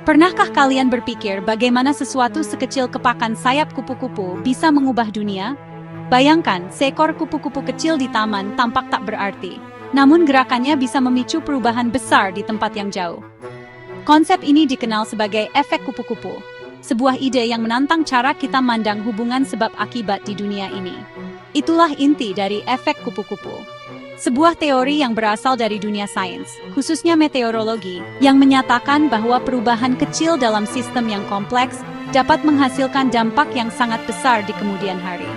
Pernahkah kalian berpikir bagaimana sesuatu sekecil kepakan sayap kupu-kupu bisa mengubah dunia? Bayangkan, seekor kupu-kupu kecil di taman tampak tak berarti. Namun gerakannya bisa memicu perubahan besar di tempat yang jauh. Konsep ini dikenal sebagai efek kupu-kupu. Sebuah ide yang menantang cara kita mandang hubungan sebab akibat di dunia ini. Itulah inti dari efek kupu-kupu. Sebuah teori yang berasal dari dunia sains, khususnya meteorologi, yang menyatakan bahwa perubahan kecil dalam sistem yang kompleks dapat menghasilkan dampak yang sangat besar di kemudian hari.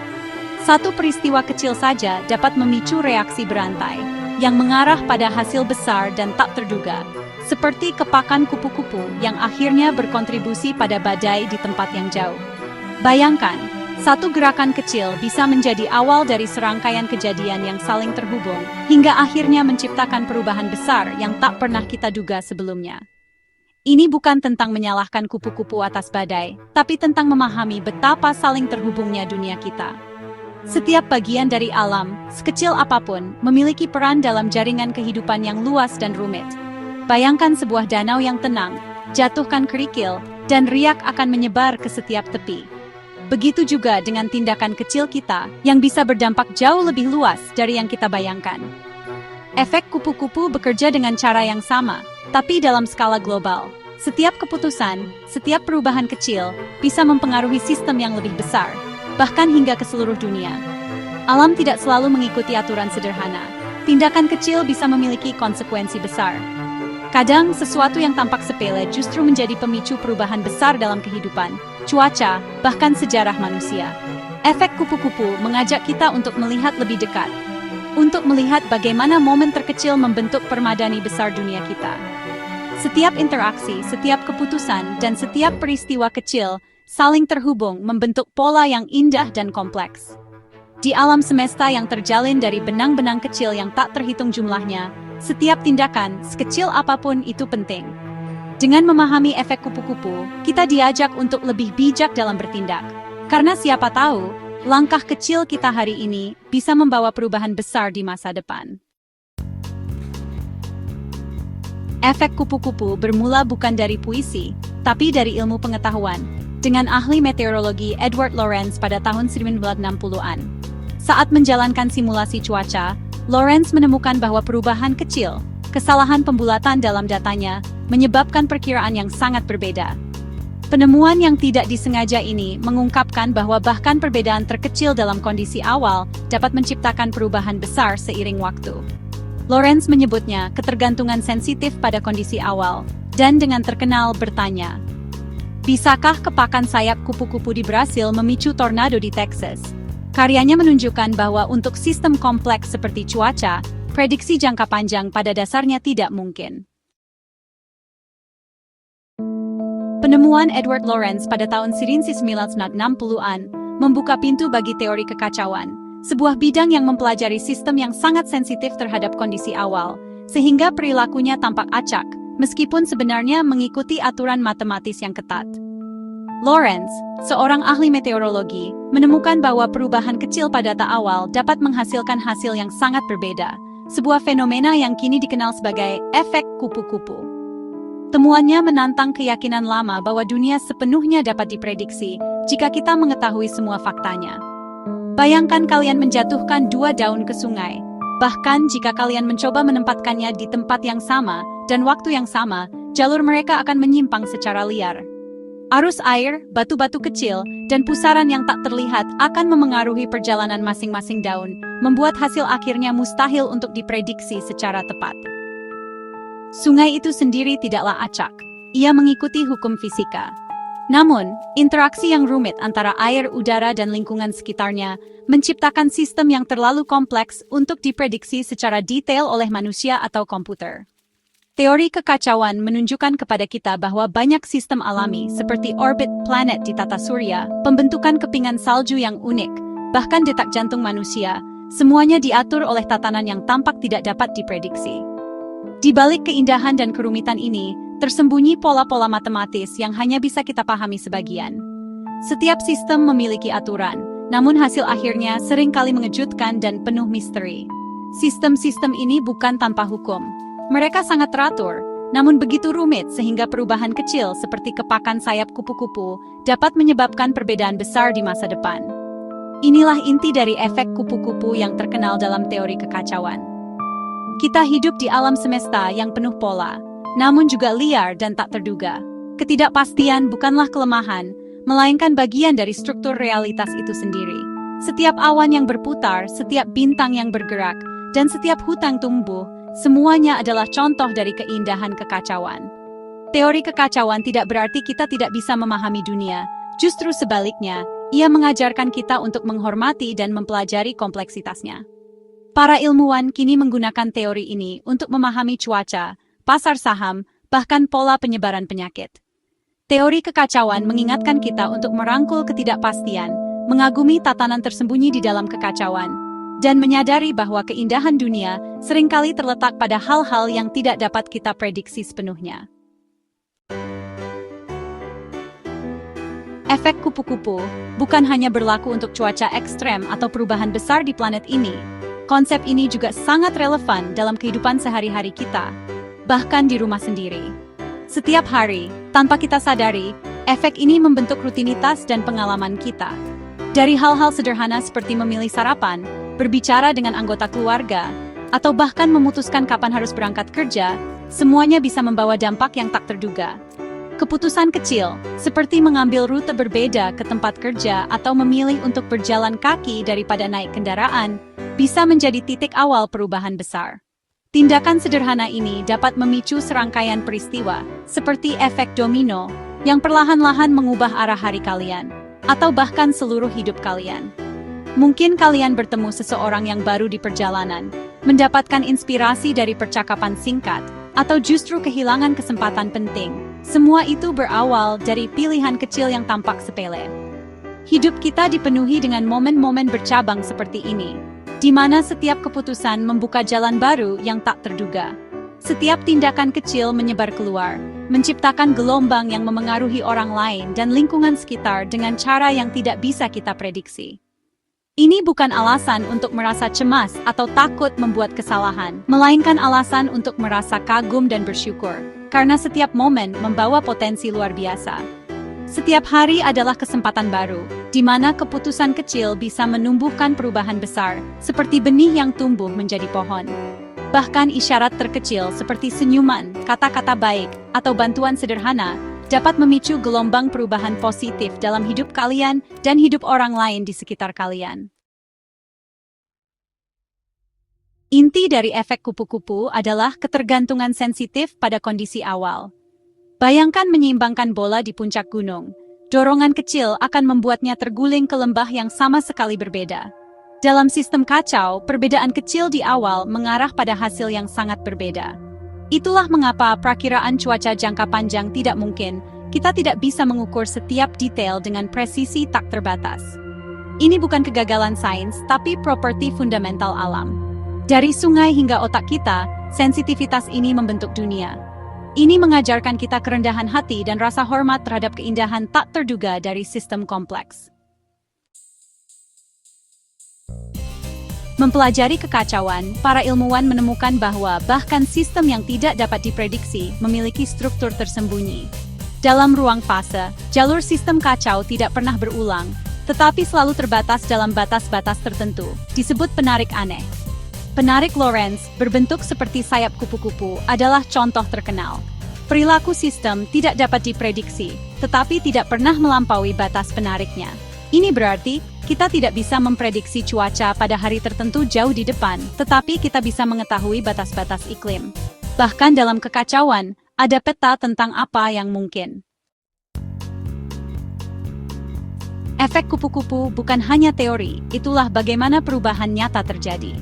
Satu peristiwa kecil saja dapat memicu reaksi berantai, yang mengarah pada hasil besar dan tak terduga, seperti kepakan kupu-kupu yang akhirnya berkontribusi pada badai di tempat yang jauh. Bayangkan, satu gerakan kecil bisa menjadi awal dari serangkaian kejadian yang saling terhubung, hingga akhirnya menciptakan perubahan besar yang tak pernah kita duga sebelumnya. Ini bukan tentang menyalahkan kupu-kupu atas badai, tapi tentang memahami betapa saling terhubungnya dunia kita. Setiap bagian dari alam, sekecil apapun, memiliki peran dalam jaringan kehidupan yang luas dan rumit. Bayangkan sebuah danau yang tenang, jatuhkan kerikil, dan riak akan menyebar ke setiap tepi. Begitu juga dengan tindakan kecil kita yang bisa berdampak jauh lebih luas dari yang kita bayangkan. Efek kupu-kupu bekerja dengan cara yang sama, tapi dalam skala global. Setiap keputusan, setiap perubahan kecil bisa mempengaruhi sistem yang lebih besar, bahkan hingga ke seluruh dunia. Alam tidak selalu mengikuti aturan sederhana. Tindakan kecil bisa memiliki konsekuensi besar. Kadang, sesuatu yang tampak sepele justru menjadi pemicu perubahan besar dalam kehidupan, cuaca, bahkan sejarah manusia. Efek kupu-kupu mengajak kita untuk melihat lebih dekat, untuk melihat bagaimana momen terkecil membentuk permadani besar dunia kita. Setiap interaksi, setiap keputusan, dan setiap peristiwa kecil saling terhubung membentuk pola yang indah dan kompleks. Di alam semesta yang terjalin dari benang-benang kecil yang tak terhitung jumlahnya, setiap tindakan, sekecil apapun itu penting. Dengan memahami efek kupu-kupu, kita diajak untuk lebih bijak dalam bertindak. Karena siapa tahu, langkah kecil kita hari ini bisa membawa perubahan besar di masa depan. Efek kupu-kupu bermula bukan dari puisi, tapi dari ilmu pengetahuan, dengan ahli meteorologi Edward Lorenz pada tahun 1960-an. Saat menjalankan simulasi cuaca, Lorenz menemukan bahwa perubahan kecil, kesalahan pembulatan dalam datanya, menyebabkan perkiraan yang sangat berbeda. Penemuan yang tidak disengaja ini mengungkapkan bahwa bahkan perbedaan terkecil dalam kondisi awal dapat menciptakan perubahan besar seiring waktu. Lorenz menyebutnya ketergantungan sensitif pada kondisi awal, dan dengan terkenal bertanya, "Bisakah kepakan sayap kupu-kupu di Brasil memicu tornado di Texas?" Karyanya menunjukkan bahwa untuk sistem kompleks seperti cuaca, prediksi jangka panjang pada dasarnya tidak mungkin. Penemuan Edward Lorenz pada tahun 1960-an membuka pintu bagi teori kekacauan, sebuah bidang yang mempelajari sistem yang sangat sensitif terhadap kondisi awal, sehingga perilakunya tampak acak, meskipun sebenarnya mengikuti aturan matematis yang ketat. Lorenz, seorang ahli meteorologi, menemukan bahwa perubahan kecil pada data awal dapat menghasilkan hasil yang sangat berbeda, sebuah fenomena yang kini dikenal sebagai efek kupu-kupu. Temuannya menantang keyakinan lama bahwa dunia sepenuhnya dapat diprediksi jika kita mengetahui semua faktanya. Bayangkan kalian menjatuhkan 2 daun ke sungai. Bahkan jika kalian mencoba menempatkannya di tempat yang sama dan waktu yang sama, jalur mereka akan menyimpang secara liar. Arus air, batu-batu kecil, dan pusaran yang tak terlihat akan memengaruhi perjalanan masing-masing daun, membuat hasil akhirnya mustahil untuk diprediksi secara tepat. Sungai itu sendiri tidaklah acak. Ia mengikuti hukum fisika. Namun, interaksi yang rumit antara air, udara, dan lingkungan sekitarnya menciptakan sistem yang terlalu kompleks untuk diprediksi secara detail oleh manusia atau komputer. Teori kekacauan menunjukkan kepada kita bahwa banyak sistem alami seperti orbit planet di tata surya, pembentukan kepingan salju yang unik, bahkan detak jantung manusia, semuanya diatur oleh tatanan yang tampak tidak dapat diprediksi. Di balik keindahan dan kerumitan ini, tersembunyi pola-pola matematis yang hanya bisa kita pahami sebagian. Setiap sistem memiliki aturan, namun hasil akhirnya seringkali mengejutkan dan penuh misteri. Sistem-sistem ini bukan tanpa hukum. Mereka sangat teratur, namun begitu rumit sehingga perubahan kecil seperti kepakan sayap kupu-kupu dapat menyebabkan perbedaan besar di masa depan. Inilah inti dari efek kupu-kupu yang terkenal dalam teori kekacauan. Kita hidup di alam semesta yang penuh pola, namun juga liar dan tak terduga. Ketidakpastian bukanlah kelemahan, melainkan bagian dari struktur realitas itu sendiri. Setiap awan yang berputar, setiap bintang yang bergerak, dan setiap hutan tumbuh, semuanya adalah contoh dari keindahan kekacauan. Teori kekacauan tidak berarti kita tidak bisa memahami dunia, justru sebaliknya, ia mengajarkan kita untuk menghormati dan mempelajari kompleksitasnya. Para ilmuwan kini menggunakan teori ini untuk memahami cuaca, pasar saham, bahkan pola penyebaran penyakit. Teori kekacauan mengingatkan kita untuk merangkul ketidakpastian, mengagumi tatanan tersembunyi di dalam kekacauan, dan menyadari bahwa keindahan dunia seringkali terletak pada hal-hal yang tidak dapat kita prediksi sepenuhnya. Efek kupu-kupu bukan hanya berlaku untuk cuaca ekstrem atau perubahan besar di planet ini. Konsep ini juga sangat relevan dalam kehidupan sehari-hari kita, bahkan di rumah sendiri. Setiap hari, tanpa kita sadari, efek ini membentuk rutinitas dan pengalaman kita. Dari hal-hal sederhana seperti memilih sarapan, berbicara dengan anggota keluarga, atau bahkan memutuskan kapan harus berangkat kerja, semuanya bisa membawa dampak yang tak terduga. Keputusan kecil, seperti mengambil rute berbeda ke tempat kerja atau memilih untuk berjalan kaki daripada naik kendaraan, bisa menjadi titik awal perubahan besar. Tindakan sederhana ini dapat memicu serangkaian peristiwa, seperti efek domino, yang perlahan-lahan mengubah arah hari kalian, atau bahkan seluruh hidup kalian. Mungkin kalian bertemu seseorang yang baru di perjalanan, mendapatkan inspirasi dari percakapan singkat, atau justru kehilangan kesempatan penting. Semua itu berawal dari pilihan kecil yang tampak sepele. Hidup kita dipenuhi dengan momen-momen bercabang seperti ini, di mana setiap keputusan membuka jalan baru yang tak terduga. Setiap tindakan kecil menyebar keluar, menciptakan gelombang yang memengaruhi orang lain dan lingkungan sekitar dengan cara yang tidak bisa kita prediksi. Ini bukan alasan untuk merasa cemas atau takut membuat kesalahan, melainkan alasan untuk merasa kagum dan bersyukur, karena setiap momen membawa potensi luar biasa. Setiap hari adalah kesempatan baru, di mana keputusan kecil bisa menumbuhkan perubahan besar, seperti benih yang tumbuh menjadi pohon. Bahkan isyarat terkecil seperti senyuman, kata-kata baik, atau bantuan sederhana dapat memicu gelombang perubahan positif dalam hidup kalian dan hidup orang lain di sekitar kalian. Inti dari efek kupu-kupu adalah ketergantungan sensitif pada kondisi awal. Bayangkan menyeimbangkan bola di puncak gunung. Dorongan kecil akan membuatnya terguling ke lembah yang sama sekali berbeda. Dalam sistem kacau, perbedaan kecil di awal mengarah pada hasil yang sangat berbeda. Itulah mengapa perakiraan cuaca jangka panjang tidak mungkin. Kita tidak bisa mengukur setiap detail dengan presisi tak terbatas. Ini bukan kegagalan sains, tapi properti fundamental alam. Dari sungai hingga otak kita, sensitivitas ini membentuk dunia. Ini mengajarkan kita kerendahan hati dan rasa hormat terhadap keindahan tak terduga dari sistem kompleks. Mempelajari kekacauan, para ilmuwan menemukan bahwa bahkan sistem yang tidak dapat diprediksi memiliki struktur tersembunyi. Dalam ruang fase, jalur sistem kacau tidak pernah berulang, tetapi selalu terbatas dalam batas-batas tertentu, disebut penarik aneh. Penarik Lorentz, berbentuk seperti sayap kupu-kupu, adalah contoh terkenal. Perilaku sistem tidak dapat diprediksi, tetapi tidak pernah melampaui batas penariknya. Ini berarti, kita tidak bisa memprediksi cuaca pada hari tertentu jauh di depan, tetapi kita bisa mengetahui batas-batas iklim. Bahkan dalam kekacauan, ada peta tentang apa yang mungkin. Efek kupu-kupu bukan hanya teori, itulah bagaimana perubahan nyata terjadi.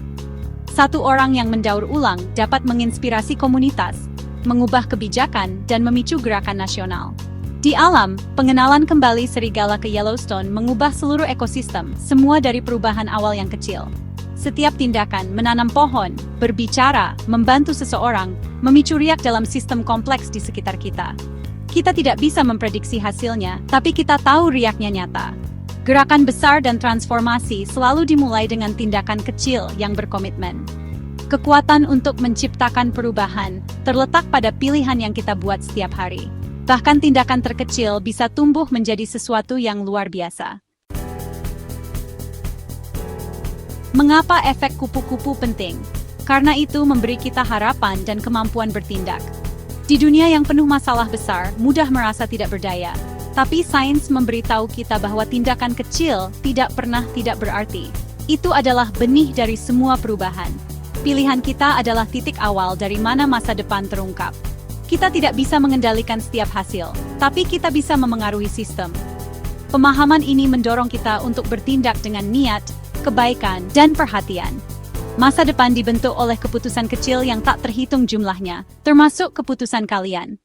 Satu orang yang mendaur ulang dapat menginspirasi komunitas, mengubah kebijakan, dan memicu gerakan nasional. Di alam, pengenalan kembali serigala ke Yellowstone mengubah seluruh ekosistem, semua dari perubahan awal yang kecil. Setiap tindakan, menanam pohon, berbicara, membantu seseorang, memicu riak dalam sistem kompleks di sekitar kita. Kita tidak bisa memprediksi hasilnya, tapi kita tahu riaknya nyata. Gerakan besar dan transformasi selalu dimulai dengan tindakan kecil yang berkomitmen. Kekuatan untuk menciptakan perubahan terletak pada pilihan yang kita buat setiap hari. Bahkan tindakan terkecil bisa tumbuh menjadi sesuatu yang luar biasa. Mengapa efek kupu-kupu penting? Karena itu memberi kita harapan dan kemampuan bertindak. Di dunia yang penuh masalah besar, mudah merasa tidak berdaya. Tapi sains memberitahu kita bahwa tindakan kecil tidak pernah tidak berarti. Itu adalah benih dari semua perubahan. Pilihan kita adalah titik awal dari mana masa depan terungkap. Kita tidak bisa mengendalikan setiap hasil, tapi kita bisa memengaruhi sistem. Pemahaman ini mendorong kita untuk bertindak dengan niat, kebaikan, dan perhatian. Masa depan dibentuk oleh keputusan kecil yang tak terhitung jumlahnya, termasuk keputusan kalian.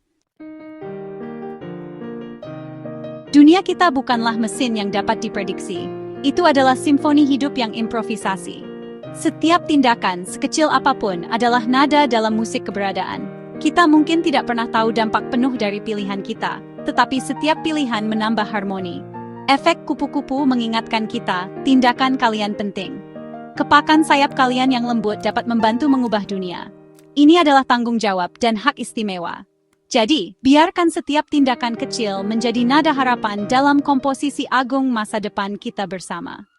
Dunia kita bukanlah mesin yang dapat diprediksi. Itu adalah simfoni hidup yang improvisasi. Setiap tindakan, sekecil apapun, adalah nada dalam musik keberadaan. Kita mungkin tidak pernah tahu dampak penuh dari pilihan kita, tetapi setiap pilihan menambah harmoni. Efek kupu-kupu mengingatkan kita, tindakan kalian penting. Kepakan sayap kalian yang lembut dapat membantu mengubah dunia. Ini adalah tanggung jawab dan hak istimewa. Jadi, biarkan setiap tindakan kecil menjadi nada harapan dalam komposisi agung masa depan kita bersama.